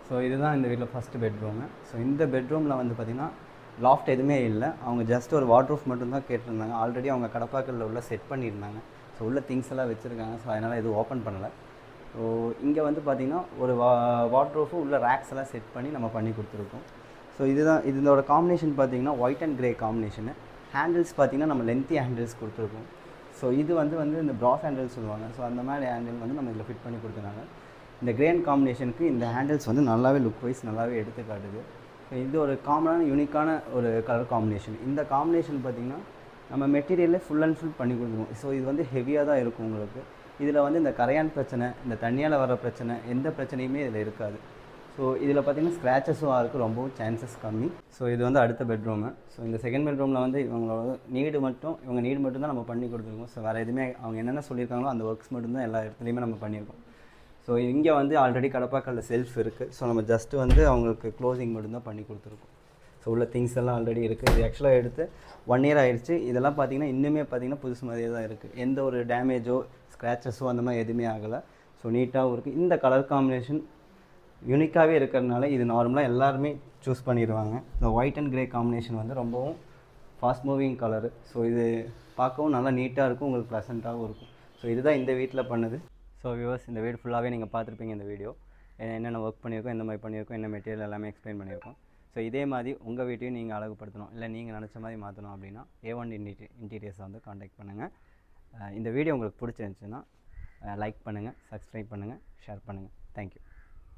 So இதுதான் இந்த வீட்டில் ஃபஸ்ட்டு பெட்ரூமு. ஸோ இந்த பெட்ரூமில் வந்து பார்த்திங்கன்னா லாஃப்ட் எதுவுமே இல்லை. அவங்க ஜஸ்ட் ஒரு வார்ட்ரூஃப் மட்டும்தான் கேட்டிருந்தாங்க. ஆல்ரெடி அவங்க கடப்பாக்கல்ல உள்ள செட் பண்ணியிருந்தாங்க. ஸோ உள்ள திங்ஸ் எல்லாம் வச்சுருக்காங்க. ஸோ அதனால் எதுவும் ஓப்பன் பண்ணலை. ஸோ இங்கே வந்து பார்த்திங்கன்னா ஒரு வார்ட்ரூஃபு உள்ள ரேக்ஸ் எல்லாம் செட் பண்ணி நம்ம பண்ணி கொடுத்துருக்கோம். ஸோ இதுதான் இதோட காம்பினேஷன் பார்த்திங்கன்னா white and grey combination. Handles பார்த்திங்கன்னா நம்ம லென்த்தி ஹேண்டில்ஸ் கொடுத்துருக்கோம். ஸோ இது வந்து இந்த ப்ராஸ் ஹேண்டில்ஸ் சொல்லுவாங்க. ஸோ அந்த மாதிரி ஹேண்டில் வந்து நம்ம இதில் ஃபிட் பண்ணி கொடுத்துருக்காங்க. இந்த கிரேன் காம்பினேஷனுக்கு இந்த ஹேண்டில்ஸ் வந்து நல்லாவே லுக் வைஸ் நல்லாவே எடுத்து காட்டுது. இது ஒரு காமனான யூனிக்கான ஒரு கலர் காம்பினேஷன். இந்த காம்பினேஷன் பார்த்திங்கன்னா நம்ம மெட்டீரியலே ஃபுல் அண்ட் ஃபுல் பண்ணி கொடுத்துருவோம். ஸோ இது வந்து ஹெவியாக தான் இருக்கும் உங்களுக்கு. இதில் வந்து இந்த கரையான் பிரச்சனை, இந்த தண்ணியால் வர பிரச்சனை, எந்த பிரச்சனையுமே இதில் இருக்காது. ஸோ இதில் பார்த்திங்கன்னா ஸ்க்ராச்சஸும் இருக்குது, ரொம்பவும் சான்சஸ் கம்மி. ஸோ இது வந்து அடுத்த பெட்ரூமு. ஸோ இந்த செகண்ட் பெட்ரூமில் வந்து இவங்களோட இவங்க நீடு மட்டும் தான் நம்ம பண்ணி கொடுத்துருக்கோம். ஸோ வேறு எதுவுமே அவங்க என்னென்ன சொல்லியிருக்காங்களோ அந்த ஒர்க்ஸ் மட்டும்தான் எல்லா இடத்துலையுமே நம்ம பண்ணியிருக்கோம். ஸோ இங்கே வந்து ஆல்ரெடி கடப்பாக்கல்ல செல்ஃப் இருக்குது. ஸோ நம்ம ஜஸ்ட்டு வந்து அவங்களுக்கு க்ளோசிங் மட்டும்தான் பண்ணி கொடுத்துருக்கோம். ஸோ உள்ள திங்ஸ் எல்லாம் ஆல்ரெடி இருக்குது. இது ஆக்சுவலாக எடுத்து 1 இயர் ஆகிடுச்சு. இதெல்லாம் பார்த்திங்கன்னா இன்னுமே பார்த்திங்கன்னா புதுசு மாதிரியே தான் இருக்குது. எந்த ஒரு டேமேஜோ ஸ்க்ராச்சஸோ அந்த மாதிரி எதுவுமே ஆகலை. ஸோ நீட்டாகவும் இருக்குது. இந்த கலர் காம்பினேஷன் யூனிக்காகவே இருக்கிறதுனால இது நார்மலாக எல்லாருமே சூஸ் பண்ணிடுவாங்க. இந்த ஒயிட் அண்ட் கிரே காம்பினேஷன் வந்து ரொம்பவும் ஃபாஸ்ட் மூவிங் கலரு. ஸோ இது பார்க்கவும் நல்லா நீட்டாக இருக்கும், உங்களுக்கு ப்ளசண்ட்டாகவும் இருக்கும். ஸோ இதுதான் இந்த வீட்டில் பண்ணுது. ஸோ வியூவர்ஸ், இந்த வீடு ஃபுல்லாகவே நீங்கள் பார்த்துருப்பீங்க. இந்த வீடியோ என்னென்ன ஒர்க் பண்ணியிருக்கோம், எந்த மாதிரி பண்ணியிருக்கோம், என்ன மெட்டீரியல் எல்லாமே எக்ஸ்பிளைன் பண்ணியிருக்கோம். ஸோ இதே மாதிரி உங்கள் வீட்டையும் நீங்கள் அழகுப்படுத்தணும், இல்லை நீங்கள் நினச்ச மாதிரி மாற்றணும் அப்படின்னா A1 இன்டீரியர்ஸை வந்து காண்டாக்ட் பண்ணுங்கள். இந்த வீடியோ உங்களுக்கு பிடிச்சிருந்துச்சுன்னா லைக் பண்ணுங்கள், சப்ஸ்கிரைப் பண்ணுங்கள், ஷேர் பண்ணுங்கள். தேங்க்யூ.